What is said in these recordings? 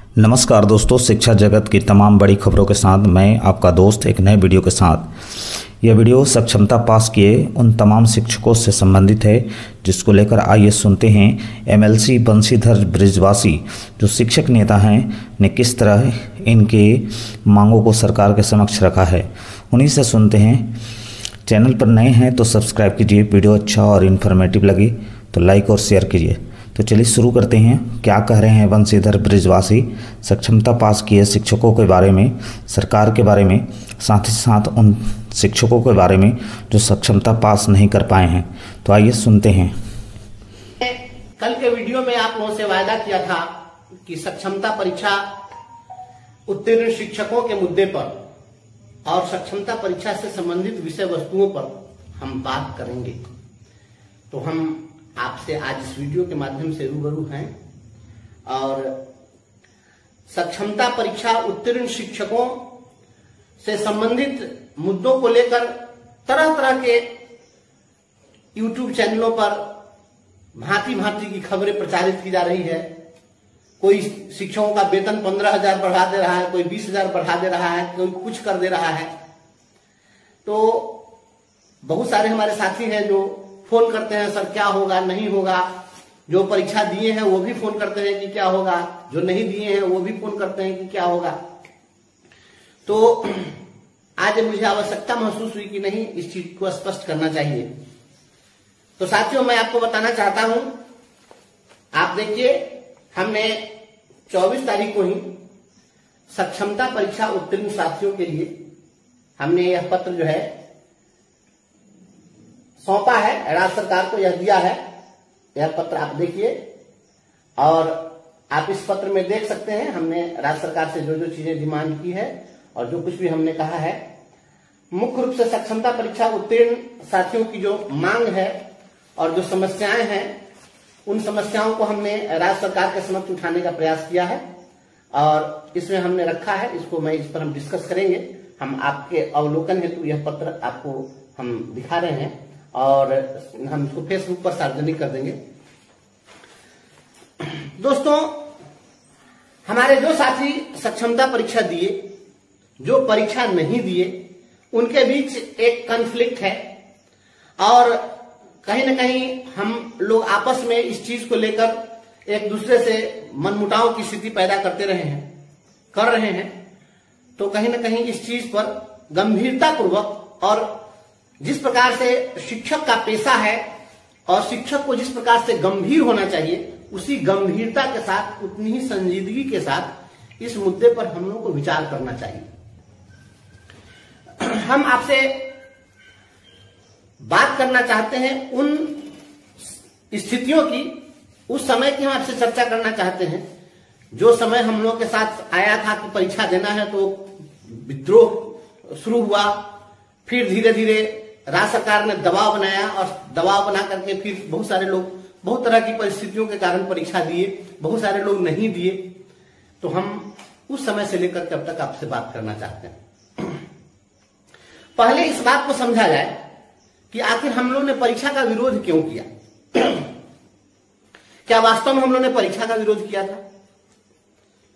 नमस्कार दोस्तों, शिक्षा जगत की तमाम बड़ी खबरों के साथ मैं आपका दोस्त एक नए वीडियो के साथ। यह वीडियो सक्षमता पास किए उन तमाम शिक्षकों से संबंधित है, जिसको लेकर आइए सुनते हैं एमएलसी बंशीधर ब्रिजवासी जो शिक्षक नेता हैं ने किस तरह इनके मांगों को सरकार के समक्ष रखा है। उन्हीं से सुनते हैं। चैनल पर नए हैं तो सब्सक्राइब कीजिए, वीडियो अच्छा और इन्फॉर्मेटिव लगे तो लाइक और शेयर कीजिए। तो चलिए शुरू करते हैं। क्या कह रहे हैं बंशीधर ब्रिजवासी सक्षमता पास किए शिक्षकों के बारे में, सरकार के बारे में, साथ ही साथ उन शिक्षकों के बारे में जो सक्षमता पास नहीं कर पाए हैं। तो आइए सुनते हैं। कल के वीडियो में आप लोगों से वायदा किया था कि सक्षमता परीक्षा उत्तीर्ण शिक्षकों के मुद्दे पर और सक्षमता परीक्षा से संबंधित विषय वस्तुओं पर हम बात करेंगे। तो हम आपसे आज इस वीडियो के माध्यम से रूबरू हैं और सक्षमता परीक्षा उत्तीर्ण शिक्षकों से संबंधित मुद्दों को लेकर तरह तरह के YouTube चैनलों पर भांति भांति की खबरें प्रचारित की जा रही है। कोई शिक्षकों का वेतन 15,000 बढ़ा दे रहा है, कोई 20,000 बढ़ा दे रहा है, कोई कुछ कर दे रहा है। तो बहुत सारे हमारे साथी हैं जो फोन करते हैं, सर क्या होगा, नहीं होगा। जो परीक्षा दिए हैं वो भी फोन करते हैं कि क्या होगा, जो नहीं दिए हैं वो भी फोन करते हैं कि क्या होगा। तो आज मुझे आवश्यकता महसूस हुई कि नहीं, इस चीज को स्पष्ट करना चाहिए। तो साथियों, मैं आपको बताना चाहता हूं, आप देखिए, हमने 24 तारीख को ही सक्षमता परीक्षा उत्तीर्ण साथियों के लिए हमने यह पत्र जो है सौंपा है, राज्य सरकार को यह दिया है। यह पत्र आप देखिए और आप इस पत्र में देख सकते हैं हमने राज्य सरकार से जो जो चीजें डिमांड की है और जो कुछ भी हमने कहा है। मुख्य रूप से सक्षमता परीक्षा उत्तीर्ण साथियों की जो मांग है और जो समस्याएं हैं, उन समस्याओं को हमने राज्य सरकार के समक्ष उठाने का प्रयास किया है और इसमें हमने रखा है। इसको मैं इस पर हम डिस्कस करेंगे। हम आपके अवलोकन हेतु यह पत्र आपको हम दिखा रहे हैं और हम इसको फेसबुक पर सार्वजनिक कर देंगे। दोस्तों, हमारे जो साथी सक्षमता परीक्षा दिए, जो परीक्षा नहीं दिए, उनके बीच एक कॉन्फ्लिक्ट है और कहीं ना कहीं हम लोग आपस में इस चीज को लेकर एक दूसरे से मनमुटाव की स्थिति पैदा कर रहे हैं। तो कहीं ना कहीं इस चीज पर गंभीरता पूर्वक और जिस प्रकार से शिक्षक का पेशा है और शिक्षक को जिस प्रकार से गंभीर होना चाहिए, उसी गंभीरता के साथ, उतनी ही संजीदगी के साथ इस मुद्दे पर हम लोगों को विचार करना चाहिए। हम आपसे बात करना चाहते हैं उन स्थितियों की, उस समय की हम आपसे चर्चा करना चाहते हैं जो समय हम लोगों के साथ आया था कि परीक्षा देना है। तो विद्रोह शुरू हुआ, फिर धीरे धीरे राज्य सरकार ने दबाव बनाया और दबाव बना करके फिर बहुत सारे लोग बहुत तरह की परिस्थितियों के कारण परीक्षा दिए, बहुत सारे लोग नहीं दिए। तो हम उस समय से लेकर के अब तक आपसे बात करना चाहते हैं। पहले इस बात को समझा जाए कि आखिर हम लोगों ने परीक्षा का विरोध क्यों किया। क्या वास्तव में हम लोगों ने परीक्षा का विरोध किया था?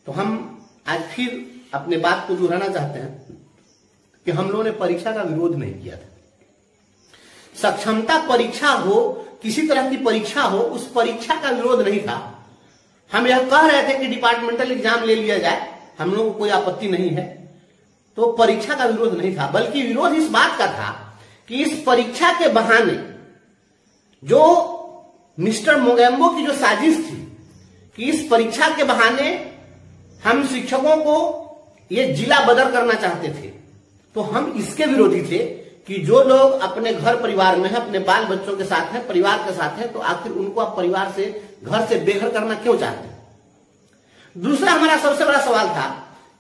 तो हम आज फिर अपने बात को दोहराना चाहते हैं कि हम लोगों ने परीक्षा का विरोध नहीं किया था। सक्षमता परीक्षा हो, किसी तरह की परीक्षा हो, उस परीक्षा का विरोध नहीं था। हम यह कह रहे थे कि डिपार्टमेंटल एग्जाम ले लिया जाए, हम लोगों को कोई आपत्ति नहीं है। तो परीक्षा का विरोध नहीं था, बल्कि विरोध इस बात का था कि इस परीक्षा के बहाने जो मिस्टर मोगेम्बो की जो साजिश थी कि इस परीक्षा के बहाने हम शिक्षकों को ये जिला बदर करना चाहते थे। तो हम इसके विरोधी थे कि जो लोग अपने घर परिवार में हैं, अपने बाल बच्चों के साथ हैं, परिवार के साथ हैं, तो आखिर उनको आप परिवार से, घर से बेघर करना क्यों चाहते हैं। दूसरा हमारा सबसे बड़ा सवाल था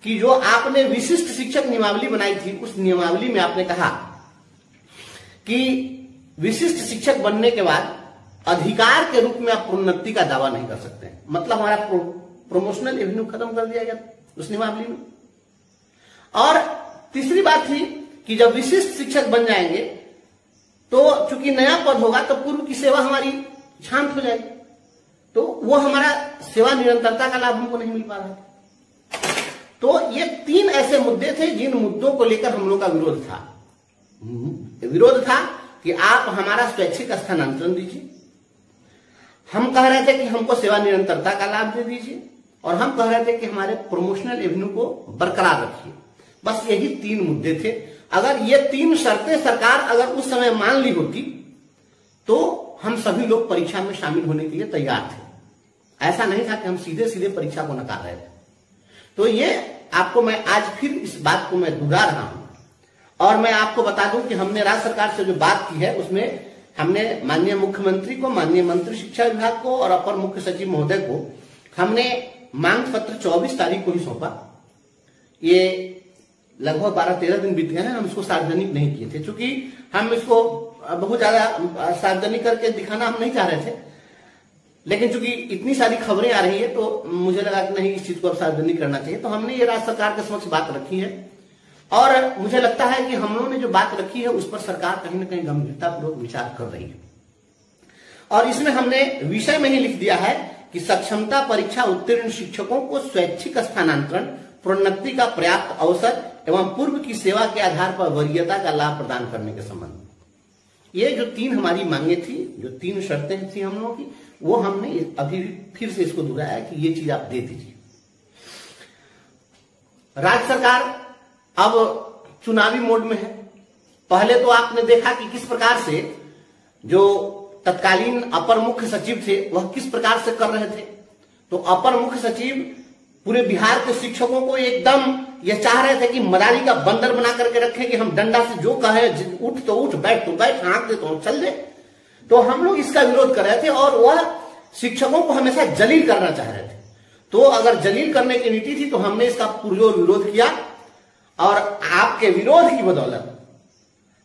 कि जो आपने विशिष्ट शिक्षक नियमावली बनाई थी, उस नियमावली में आपने कहा कि विशिष्ट शिक्षक बनने के बाद अधिकार के रूप में आप प्रोन्नति का दावा नहीं कर सकते हैं। मतलब हमारा प्रोमोशनल एवेन्यू खत्म कर दिया गया उस नियमावली में। और तीसरी बात थी कि जब विशिष्ट शिक्षक बन जाएंगे तो चूंकि नया पद होगा तो पूर्व की सेवा हमारी शांत हो जाएगी। तो वो हमारा सेवा निरंतरता का लाभ हमको नहीं मिल पा रहा था। तो ये 3 ऐसे मुद्दे थे जिन मुद्दों को लेकर हम लोग का विरोध था। विरोध था कि आप हमारा स्वैच्छिक स्थानांतरण दीजिए, हम कह रहे थे कि हमको सेवा निरंतरता का लाभ दे दीजिए, और हम कह रहे थे कि हमारे प्रमोशनल एवेन्यू को बरकरार रखिए। बस यही 3 मुद्दे थे। अगर ये 3 शर्तें सरकार अगर उस समय मान ली होती तो हम सभी लोग परीक्षा में शामिल होने के लिए तैयार थे। ऐसा नहीं था कि हम सीधे सीधे परीक्षा को नकार रहे थे। तो ये आपको मैं आज फिर इस बात को मैं दोहरा रहा हूं, और मैं आपको बता दूं कि हमने राज्य सरकार से जो बात की है उसमें हमने माननीय मुख्यमंत्री को, माननीय मंत्री शिक्षा विभाग को और अपर मुख्य सचिव महोदय को हमने मांग पत्र 24 तारीख को ही सौंपा। ये लगभग 12-13 दिन बीत गए हैं, हम इसको सार्वजनिक नहीं किए थे, क्योंकि हम इसको बहुत ज्यादा सार्वजनिक करके दिखाना हम नहीं चाह रहे थे। लेकिन चूंकि इतनी सारी खबरें आ रही है तो मुझे लगा कि नहीं, इस चीज को अब सार्वजनिक करना चाहिए। तो हमने ये राज्य सरकार के समक्ष बात रखी है, और मुझे लगता है कि हम लोगों ने जो बात रखी है उस पर सरकार कहीं ना कहीं गंभीरतापूर्वक विचार कर रही है। और इसमें हमने विषय में ही लिख दिया है कि सक्षमता परीक्षा उत्तीर्ण शिक्षकों को स्वैच्छिक स्थानांतरण, प्रोन्नति का पर्याप्त अवसर एवं पूर्व की सेवा के आधार पर वरीयता का लाभ प्रदान करने के संबंध में ये जो 3 हमारी मांगे थी, जो 3 शर्तें थी हम लोगों की, वो हमने अभी फिर से इसको दोहराया कि ये चीज आप दे दीजिए। राज्य सरकार अब चुनावी मोड में है। पहले तो आपने देखा कि किस प्रकार से जो तत्कालीन अपर मुख्य सचिव थे वह किस प्रकार से कर रहे थे। तो अपर मुख्य सचिव पूरे बिहार के शिक्षकों को एकदम ये चाह रहे थे कि मदारी का बंदर बना करके रखें कि हम डंडा से जो कहे, उठ तो उठ, बैठ तो बैठ, हाँक दे तो चल दे। तो हम लोग इसका विरोध कर रहे थे, और वह शिक्षकों को हमेशा जलील करना चाह रहे थे। तो अगर जलील करने की नीति थी तो हमने इसका पुरजोर विरोध किया, और आपके विरोध की बदौलत,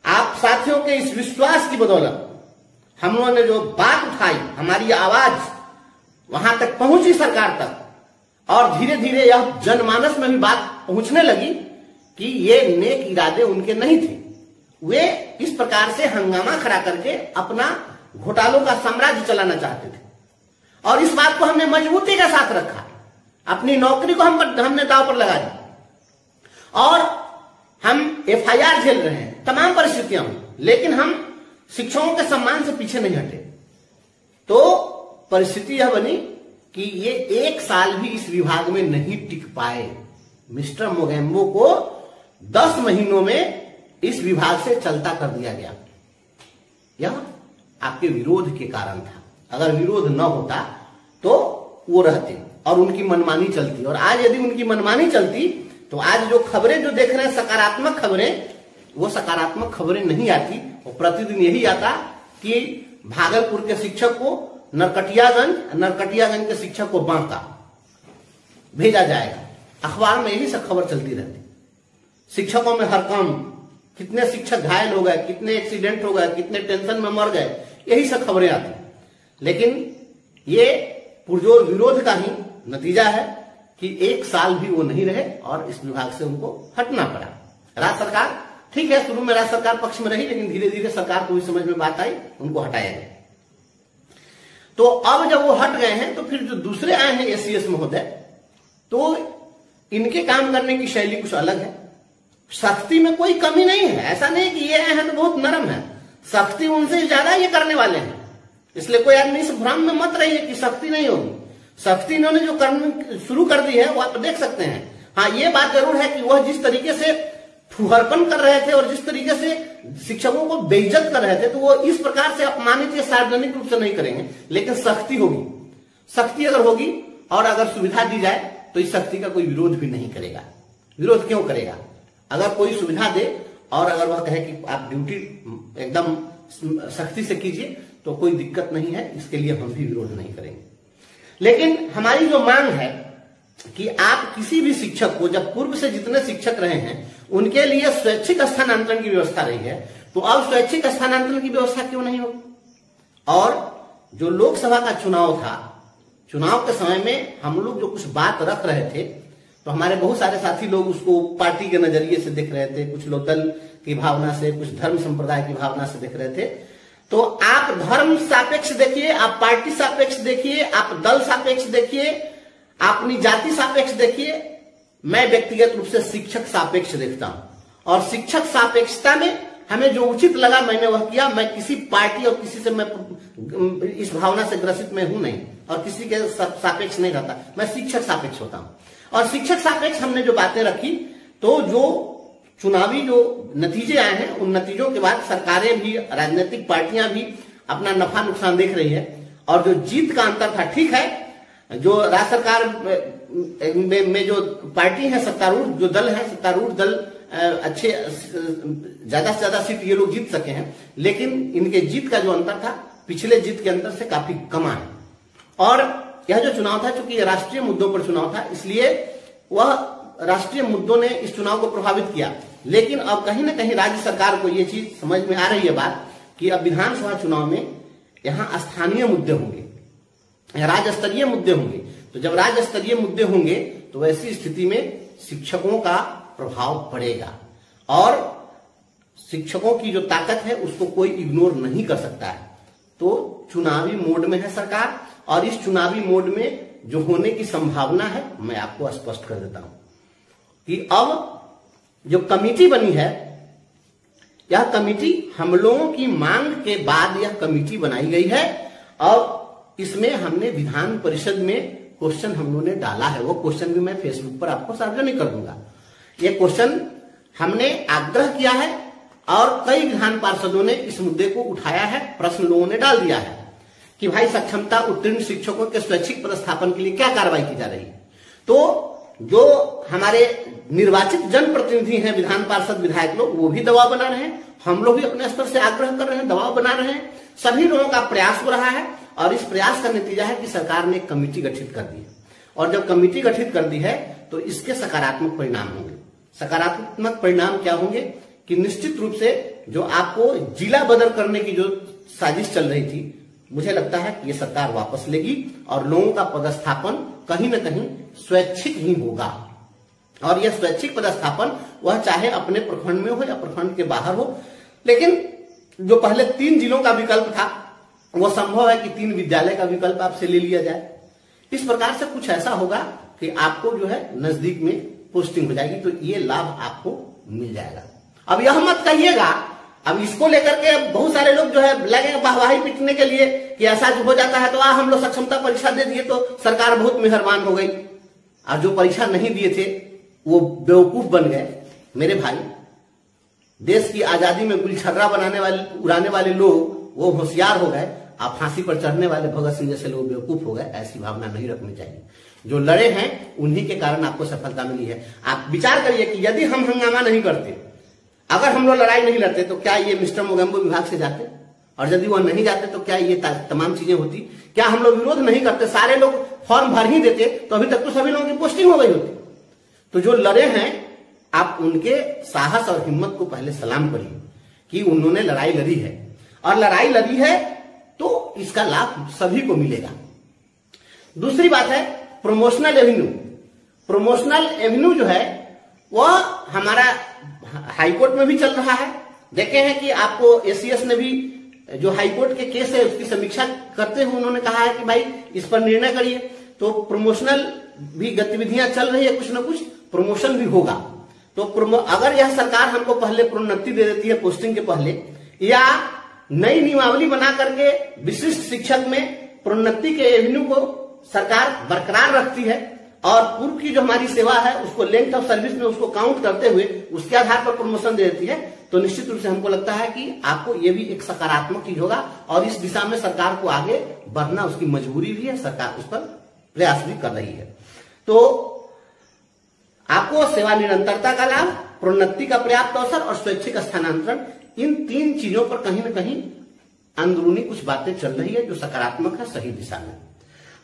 आप साथियों के इस विश्वास की बदौलत हम लोगों ने जो बात उठाई, हमारी आवाज वहां तक पहुंची सरकार तक, और धीरे धीरे यह जनमानस में भी बात पहुंचने लगी कि ये नेक इरादे उनके नहीं थे। वे इस प्रकार से हंगामा खड़ा करके अपना घोटालों का साम्राज्य चलाना चाहते थे, और इस बात को हमने मजबूती के साथ रखा। अपनी नौकरी को हमने दांव पर लगा दी, और हम FIR झेल रहे हैं तमाम परिस्थितियों में, लेकिन हम शिक्षकों के सम्मान से पीछे नहीं हटे। तो परिस्थिति यह बनी कि ये 1 साल भी इस विभाग में नहीं टिक पाए। मिस्टर मोगेम्बो को 10 महीनों में इस विभाग से चलता कर दिया गया। यह आपके विरोध के कारण था। अगर विरोध न होता तो वो रहते और उनकी मनमानी चलती, और आज यदि उनकी मनमानी चलती तो आज जो खबरें जो देख रहे हैं सकारात्मक खबरें, वो सकारात्मक खबरें नहीं आती। और प्रतिदिन यही आता कि भागलपुर के शिक्षक को नरकटियागंज के शिक्षक को बांका भेजा जाएगा। अखबार में यही सब खबर चलती रहती। शिक्षकों में हर काम, कितने शिक्षक घायल हो गए, कितने एक्सीडेंट हो गए, कितने टेंशन में मर गए, यही सब खबरें आती। लेकिन ये पुरजोर विरोध का ही नतीजा है कि 1 साल भी वो नहीं रहे और इस विभाग से उनको हटना पड़ा। राज्य सरकार, ठीक है, शुरू में राज्य सरकार पक्ष में रही, लेकिन धीरे धीरे सरकार को भी समझ में बात आई, उनको हटाया गया। तो अब जब वो हट गए हैं तो फिर जो दूसरे आए हैं SCS महोदय, तो इनके काम करने की शैली कुछ अलग है। सख्ती में कोई कमी नहीं है, ऐसा नहीं कि ये आए हैं तो बहुत नरम है, सख्ती उनसे ज्यादा ये करने वाले हैं। इसलिए कोई आदमी इस भ्रम में मत रहिए कि सख्ती नहीं होगी। सख्ती इन्होंने जो करनी शुरू कर दी है वो आप देख सकते हैं। हाँ, ये बात जरूर है कि वह जिस तरीके से फुहरपन कर रहे थे और जिस तरीके से शिक्षकों को बेइज्जत कर रहे थे, तो वो इस प्रकार से अपमानित या सार्वजनिक रूप से नहीं करेंगे। लेकिन सख्ती होगी, सख्ती अगर होगी और अगर सुविधा दी जाए तो इस सख्ती का कोई विरोध भी नहीं करेगा। विरोध क्यों करेगा? अगर कोई सुविधा दे और अगर वह कहे कि आप ड्यूटी एकदम सख्ती से कीजिए तो कोई दिक्कत नहीं है, इसके लिए हम भी विरोध नहीं करेंगे। लेकिन हमारी जो मांग है कि आप किसी भी शिक्षक को, जब पूर्व से जितने शिक्षक रहे हैं उनके लिए स्वैच्छिक स्थानांतरण की व्यवस्था रही है, तो अब स्वैच्छिक स्थानांतरण की व्यवस्था क्यों नहीं होगी? और जो लोकसभा का चुनाव था, चुनाव के समय में हम लोग जो कुछ बात रख रहे थे, तो हमारे बहुत सारे साथी लोग उसको पार्टी के नजरिए से देख रहे थे, कुछ लोग दल की भावना से, कुछ धर्म संप्रदाय की भावना से देख रहे थे। तो आप धर्म सापेक्ष देखिए, आप पार्टी सापेक्ष देखिए, आप दल सापेक्ष देखिए, अपनी जाति सापेक्ष देखिए, मैं व्यक्तिगत रूप से शिक्षक सापेक्ष देखता हूं और शिक्षक सापेक्षता में हमें जो उचित लगा मैंने वह किया। मैं किसी पार्टी और किसी से मैं इस भावना से ग्रसित मैं हूं नहीं और किसी के सापेक्ष नहीं रहता, मैं शिक्षक सापेक्ष होता हूं। और शिक्षक सापेक्ष हमने जो बातें रखी, तो जो चुनावी जो नतीजे आए हैं उन नतीजों के बाद सरकारें भी, राजनीतिक पार्टियां भी अपना नफा नुकसान देख रही है। और जो जीत का अंतर था, ठीक है, जो राज्य सरकार में जो पार्टी है, सत्तारूढ़ जो दल है, सत्तारूढ़ दल अच्छे ज्यादा से ज्यादा सीट ये लोग जीत सके हैं, लेकिन इनके जीत का जो अंतर था पिछले जीत के अंतर से काफी कम है। और यह जो चुनाव था, चूंकि राष्ट्रीय मुद्दों पर चुनाव था, इसलिए वह राष्ट्रीय मुद्दों ने इस चुनाव को प्रभावित किया। लेकिन अब कहीं ना कहीं राज्य सरकार को यह चीज समझ में आ रही है बात कि अब विधानसभा चुनाव में यहां स्थानीय मुद्दे होंगे, राज्य स्तरीय मुद्दे होंगे। तो जब राज्य स्तरीय मुद्दे होंगे तो ऐसी स्थिति में शिक्षकों का प्रभाव पड़ेगा और शिक्षकों की जो ताकत है उसको कोई इग्नोर नहीं कर सकता है। तो चुनावी मोड में है सरकार और इस चुनावी मोड में जो होने की संभावना है मैं आपको स्पष्ट कर देता हूं कि अब जो कमेटी बनी है, यह कमेटी हम लोगों की मांग के बाद यह कमेटी बनाई गई है और इसमें हमने विधान परिषद में क्वेश्चन हम लोगों ने डाला है। वो क्वेश्चन भी मैं फेसबुक पर आपको सार्वजनिक कर दूंगा। ये क्वेश्चन हमने आग्रह किया है और कई विधान पार्षदों ने इस मुद्दे को उठाया है, प्रश्न लोगों ने डाल दिया है कि भाई सक्षमता उत्तीर्ण शिक्षकों के स्वैच्छिक पदस्थापन के लिए क्या कार्रवाई की जा रही है। तो जो हमारे निर्वाचित जनप्रतिनिधि हैं, विधान पार्षद विधायक लोग, वो भी दबाव बना रहे हैं, हम लोग भी अपने स्तर से आग्रह कर रहे हैं, दबाव बना रहे हैं, सभी लोगों का प्रयास हो रहा है और इस प्रयास का नतीजा है कि सरकार ने एक कमेटी गठित कर दी है। और जब कमेटी गठित कर दी है तो इसके सकारात्मक परिणाम होंगे। सकारात्मक परिणाम क्या होंगे कि निश्चित रूप से जो आपको जिला बदल करने की जो साजिश चल रही थी, मुझे लगता है कि ये सरकार वापस लेगी और लोगों का पदस्थापन कहीं ना कहीं स्वैच्छिक ही होगा। और यह स्वैच्छिक पदस्थापन वह चाहे अपने प्रखंड में हो या प्रखंड के बाहर हो, लेकिन जो पहले 3 जिलों का विकल्प था वो संभव है कि 3 विद्यालय का विकल्प आपसे ले लिया जाए। इस प्रकार से कुछ ऐसा होगा कि आपको जो है नजदीक में पोस्टिंग हो जाएगी, तो ये लाभ आपको मिल जाएगा। अब यह मत कहिएगा, अब इसको लेकर के बहुत सारे लोग जो है लगे वाहवाही पीटने के लिए कि ऐसा जो हो जाता है तो हम लोग सक्षमता परीक्षा दे दिए तो सरकार बहुत मेहरबान हो गई, और जो परीक्षा नहीं दिए थे वो बेवकूफ बन गए। मेरे भाई, देश की आजादी में गुलछर्रा उड़ाने वाले लोग वो होशियार हो गए, आप फांसी पर चढ़ने वाले भगत सिंह जैसे लोग बेवकूफ हो गए। ऐसी भावना नहीं रखनी चाहिए। जो लड़े हैं उन्हीं के कारण आपको सफलता मिली है। आप विचार करिए कि यदि हम हंगामा नहीं करते, अगर हम लोग लड़ाई नहीं लड़ते, तो क्या ये मिस्टर मोगेम्बो विभाग से जाते? और यदि वह नहीं जाते तो क्या ये तमाम चीजें होती? क्या हम लोग विरोध नहीं करते, सारे लोग फॉर्म भर ही देते तो अभी तक तो सभी लोगों की पोस्टिंग हो गई होती। तो जो लड़े हैं, आप उनके साहस और हिम्मत को पहले सलाम करिए कि उन्होंने लड़ाई लड़ी है, और लड़ाई लड़ी है तो इसका लाभ सभी को मिलेगा। दूसरी बात है प्रमोशनल एवेन्यू। प्रमोशनल एवेन्यू जो है वह हमारा हाईकोर्ट में भी चल रहा है। देखे हैं कि आपको एसीएस ने भी जो हाईकोर्ट के केस है उसकी समीक्षा करते हुए उन्होंने कहा है कि भाई इस पर निर्णय करिए। तो प्रमोशनल भी गतिविधियां चल रही है, कुछ ना कुछ प्रमोशन भी होगा। तो अगर यह सरकार हमको पहले प्रोन्नति दे देती है पोस्टिंग के पहले, या नई नियमावली बना करके विशिष्ट शिक्षक में प्रोन्नति के एवेन्यू को सरकार बरकरार रखती है और पूर्व की जो हमारी सेवा है उसको लेंथ ऑफ सर्विस में उसको काउंट करते हुए उसके आधार पर प्रमोशन दे देती है, तो निश्चित रूप से हमको लगता है कि आपको ये भी एक सकारात्मक चीज होगा और इस दिशा में सरकार को आगे बढ़ना उसकी मजबूरी भी है, सरकार उस पर प्रयास भी कर रही है। तो आपको सेवा निरंतरता का लाभ, प्रोन्नति का पर्याप्त अवसर और स्वैच्छिक स्थानांतरण, इन 3 चीजों पर कहीं ना कहीं अंदरूनी कुछ बातें चल रही है जो सकारात्मक है, सही दिशा में।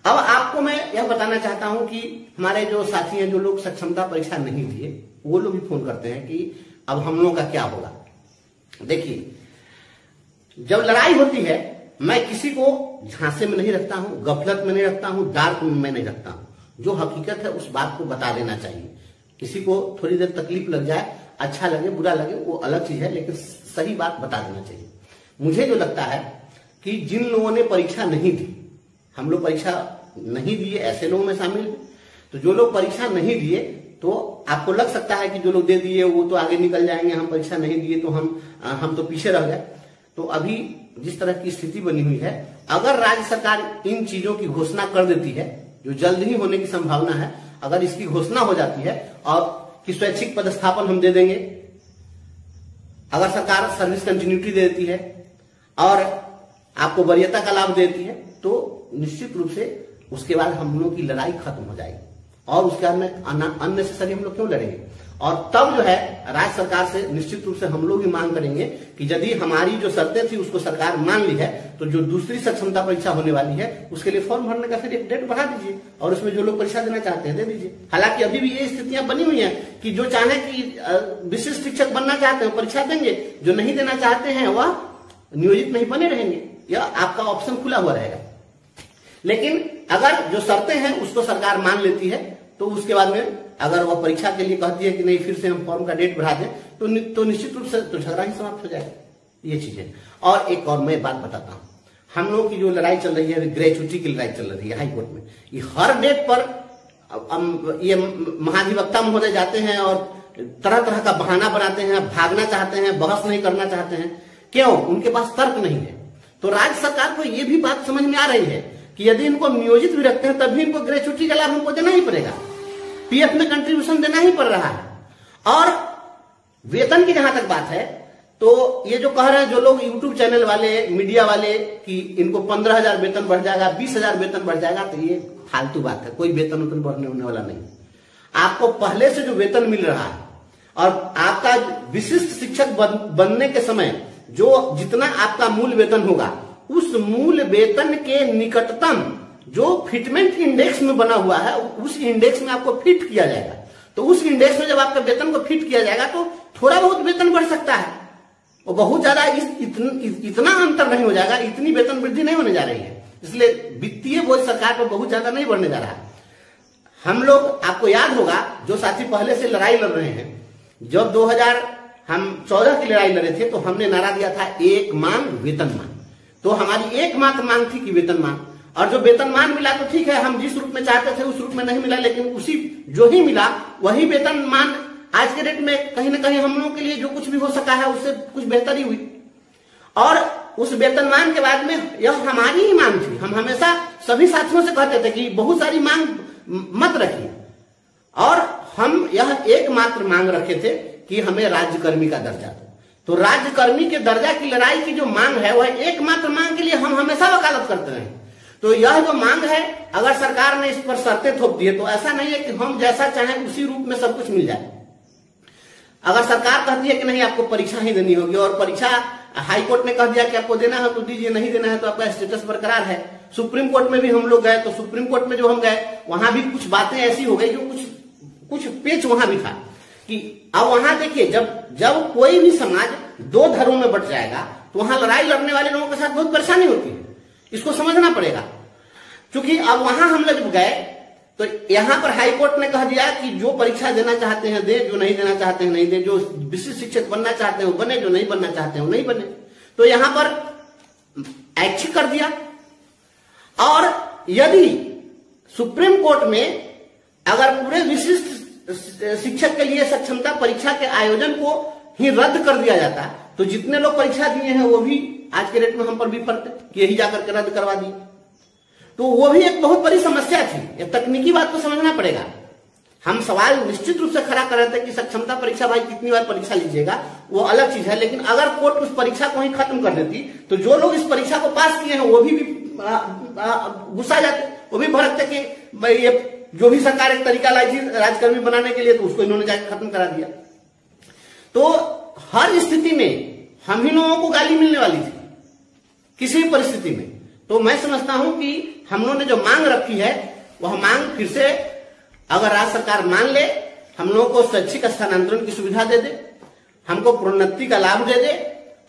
अब आपको मैं यह बताना चाहता हूं कि हमारे जो साथी हैं, जो लोग सक्षमता परीक्षा नहीं दिए, वो लोग भी फोन करते हैं कि अब हम लोगों का क्या होगा। देखिए, जब लड़ाई होती है मैं किसी को झांसे में नहीं रखता हूं, गफलत में नहीं रखता हूं, डार्क में नहीं रखता हूं। जो हकीकत है उस बात को बता देना चाहिए। किसी को थोड़ी देर तकलीफ लग जाए, अच्छा लगे बुरा लगे वो अलग चीज है, लेकिन सही बात बता देना चाहिए। मुझे जो लगता है कि जिन लोगों ने परीक्षा नहीं दी, हम लोग परीक्षा नहीं दिए ऐसे लोगों में शामिल हैं, तो जो लोग परीक्षा नहीं दिए तो आपको लग सकता है कि जो लोग दे दिए वो तो आगे निकल जाएंगे, हम परीक्षा नहीं दिए तो हम तो पीछे रह गए। तो अभी जिस तरह की स्थिति बनी हुई है, अगर राज्य सरकार इन चीजों की घोषणा कर देती है, जो जल्द ही होने की संभावना है, अगर इसकी घोषणा हो जाती है और कि स्वैच्छिक पदस्थापन हम दे देंगे, अगर सरकार सर्विस कंटिन्यूटी दे देती है और आपको वरीयता का लाभ देती है, तो निश्चित रूप से उसके बाद हम लोगों की लड़ाई खत्म हो जाएगी और उसके बाद में अननेसेसरी हम लोग क्यों लड़ेंगे। और तब जो है राज्य सरकार से निश्चित रूप से हम लोग ही मांग करेंगे कि यदि हमारी जो शर्तें थी उसको सरकार मान ली है, तो जो दूसरी सक्षमता परीक्षा होने वाली है उसके लिए फॉर्म भरने का फिर एक डेट बढ़ा दीजिए और उसमें जो लोग परीक्षा देना चाहते हैं दे दीजिए। हालांकि अभी भी ये स्थितियां बनी हुई हैं कि जो चाहे कि विशिष्ट शिक्षक बनना चाहते हैं परीक्षा देंगे, जो नहीं देना चाहते हैं वह नियोजित नहीं बने रहेंगे। यह आपका ऑप्शन खुला हुआ रहेगा। लेकिन अगर जो शर्तें हैं उसको सरकार मान लेती है, तो उसके बाद में अगर वह परीक्षा के लिए कहती है कि नहीं फिर से हम फॉर्म का डेट बढ़ा दें, तो निश्चित रूप से तो झगड़ा ही समाप्त हो जाएगा। ये चीज है। और एक और मैं बात बताता हूं, हम लोगों की जो लड़ाई चल रही है, ग्रेचुटी की लड़ाई चल रही है हाई कोर्ट में, ये हर डेट पर ये महाधिवक्ता महोदय जाते हैं और तरह तरह का बहाना बनाते हैं, भागना चाहते हैं, बहस नहीं करना चाहते हैं। क्यों? उनके पास तर्क नहीं है। तो राज्य सरकार को यह भी बात समझ में आ रही है कि यदि इनको नियोजित भी रखते हैं तब भी इनको ग्रेचुटी का लाभ हमको देना ही पड़ेगा, पीएफ में कंट्रीब्यूशन देना ही पड़ रहा है। और वेतन की जहां तक बात है, तो ये जो कह रहे हैं जो लोग यूट्यूब चैनल वाले, मीडिया वाले कि इनको 15,000 वेतन बढ़ जाएगा, 20,000 वेतन बढ़ जाएगा, तो ये फालतू बात है। कोई वेतन उतन बढ़ने होने वाला नहीं। आपको पहले से जो वेतन मिल रहा है और आपका विशिष्ट शिक्षक बनने के समय जो जितना आपका मूल वेतन होगा, उस मूल वेतन के निकटतम जो फिटमेंट इंडेक्स में बना हुआ है, उस इंडेक्स में आपको फिट किया जाएगा। तो उस इंडेक्स में जब आपका वेतन को फिट किया जाएगा तो थोड़ा बहुत वेतन बढ़ सकता है, और बहुत ज्यादा इतना अंतर नहीं हो जाएगा, इतनी वेतन वृद्धि नहीं होने जा रही है। इसलिए वित्तीय बोझ सरकार पर बहुत ज्यादा नहीं बढ़ने जा रहा है। हम लोग, आपको याद होगा जो साथी पहले से लड़ाई लड़ रहे हैं, जब 2014 की लड़ाई लड़े थे तो हमने नारा दिया था एक मांग वेतन मांग। तो हमारी एकमात्र मांग थी कि वेतन मांग, और जो वेतनमान मिला तो ठीक है, हम जिस रूप में चाहते थे उस रूप में नहीं मिला, लेकिन उसी जो ही मिला वही वेतनमान आज के डेट में कहीं ना कहीं हम लोगों के लिए जो कुछ भी हो सका है उससे कुछ बेहतरी हुई। और उस वेतनमान के बाद में यह हमारी ही मांग थी। हम हमेशा सभी साथियों से कहते थे कि बहुत सारी मांग मत रखिए, और हम यह एकमात्र मांग रखे थे कि हमें राज्यकर्मी का दर्जा दो। तो राज्यकर्मी के दर्जा की लड़ाई की जो मांग है वह एकमात्र मांग के लिए हम हमेशा वकालत करते रहे। तो यह जो मांग है, अगर सरकार ने इस पर शर्तें थोप दी है तो ऐसा नहीं है कि हम जैसा चाहें उसी रूप में सब कुछ मिल जाए। अगर सरकार कहती है कि नहीं आपको परीक्षा ही देनी होगी, और परीक्षा हाई कोर्ट ने कह दिया कि आपको देना है तो दीजिए, नहीं देना है तो आपका स्टेटस बरकरार है। सुप्रीम कोर्ट में भी हम लोग गए, तो सुप्रीम कोर्ट में जो हम गए वहां भी कुछ बातें ऐसी हो गई जो कुछ पेच वहां भी था कि अब वहां देखिए, जब कोई भी समाज दो धर्मों में बट जाएगा तो वहां लड़ाई लड़ने वाले लोगों के साथ बहुत परेशानी होती है। इसको समझना पड़ेगा, क्योंकि अब वहां हम लोग गए तो यहां पर हाई कोर्ट ने कह दिया कि जो परीक्षा देना चाहते हैं दे, जो नहीं देना चाहते हैं नहीं दे, जो विशिष्ट शिक्षक बनना चाहते हैं वो बने, जो नहीं बनना चाहते हैं वो नहीं बने। तो यहां पर ऐच्छिक कर दिया। और यदि सुप्रीम कोर्ट में अगर पूरे विशिष्ट शिक्षक के लिए सक्षमता परीक्षा के आयोजन को ही रद्द कर दिया जाता, तो जितने लोग परीक्षा दिए हैं वो भी आज के डेट में हम पर भी पड़ते कि यही जाकर के रद्द करवा दिए। तो वो भी एक बहुत बड़ी समस्या थी। एक तकनीकी बात को समझना पड़ेगा। हम सवाल निश्चित रूप से खड़ा कर रहे थे कि सक्षमता परीक्षा भाई कितनी बार परीक्षा लीजिएगा, वो अलग चीज है, लेकिन अगर कोर्ट उस परीक्षा को ही खत्म कर देती तो जो लोग इस परीक्षा को पास किए हैं वो भी गुस्सा जाते, वो भी भड़कते कि भाई ये जो भी सरकार एक तरीका लाई थी राजकर्मी बनाने के लिए तो उसको इन्होंने जाकर खत्म करा दिया। तो हर स्थिति में हम ही लोगों को गाली मिलने वाली थी किसी भी परिस्थिति में। तो मैं समझता हूं कि हम लोगों ने जो मांग रखी है वह मांग फिर से अगर राज्य सरकार मान ले, हम लोगों को स्वैच्छिक स्थानांतरण की सुविधा दे दे, हमको प्रोन्नति का लाभ दे दे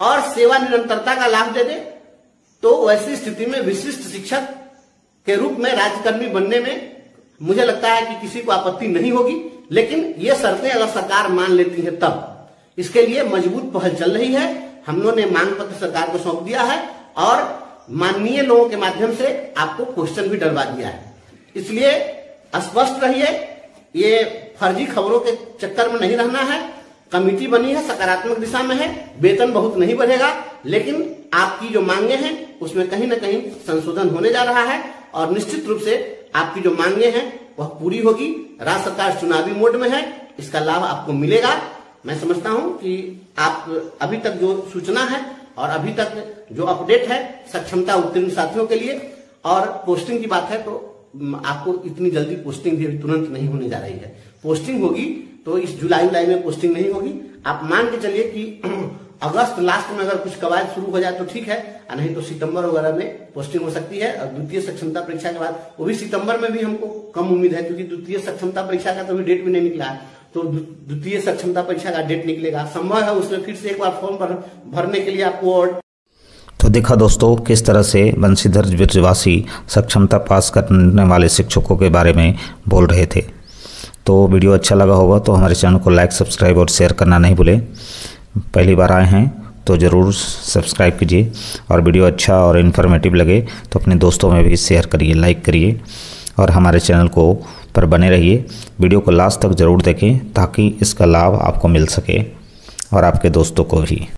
और सेवा निरंतरता का लाभ दे दे, तो वैसी स्थिति में विशिष्ट शिक्षक के रूप में राज्यकर्मी बनने में मुझे लगता है कि किसी को आपत्ति नहीं होगी। लेकिन ये शर्तें अगर सरकार मान लेती है तब, इसके लिए मजबूत पहल चल रही है। हम लोगों ने मांग पत्र सरकार को सौंप दिया है और माननीय लोगों के माध्यम से आपको क्वेश्चन भी डलवा दिया है। इसलिए स्पष्ट रहिए, ये फर्जी खबरों के चक्कर में नहीं रहना है। कमेटी बनी है, सकारात्मक दिशा में है, वेतन बहुत नहीं बढ़ेगा, लेकिन आपकी जो मांगे हैं उसमें कहीं ना कहीं संशोधन होने जा रहा है और निश्चित रूप से आपकी जो मांगे हैं वह पूरी होगी। राज्य सरकार चुनावी मोड में है, इसका लाभ आपको मिलेगा। मैं समझता हूं कि आप अभी तक जो सूचना है और अभी तक जो अपडेट है सक्षमता उत्तीर्ण साथियों के लिए, और पोस्टिंग की बात है तो आपको इतनी जल्दी पोस्टिंग भी तुरंत नहीं होने जा रही है। पोस्टिंग होगी तो इस जुलाई में पोस्टिंग नहीं होगी। आप मान के चलिए कि अगस्त लास्ट में अगर कुछ कवायद शुरू हो जाए तो ठीक है, नहीं तो सितंबर वगैरह में पोस्टिंग हो सकती है। और द्वितीय सक्षमता परीक्षा के बाद वो भी सितंबर में भी हमको कम उम्मीद है, क्योंकि द्वितीय सक्षमता परीक्षा का तो भी डेट भी नहीं निकला है। तो द्वितीय सक्षमता परीक्षा का डेट निकलेगा, संभव है उसमें फिर से एक बार फॉर्म भरने के लिए आपको। और तो देखा दोस्तों किस तरह से बंशीधर ब्रजवासी सक्षमता पास करने वाले शिक्षकों के बारे में बोल रहे थे। तो वीडियो अच्छा लगा होगा तो हमारे चैनल को लाइक, सब्सक्राइब और शेयर करना नहीं भूलें। पहली बार आए हैं तो ज़रूर सब्सक्राइब कीजिए, और वीडियो अच्छा और इन्फॉर्मेटिव लगे तो अपने दोस्तों में भी शेयर करिए, लाइक करिए, और हमारे चैनल को पर बने रहिए। वीडियो को लास्ट तक ज़रूर देखें ताकि इसका लाभ आपको मिल सके और आपके दोस्तों को भी।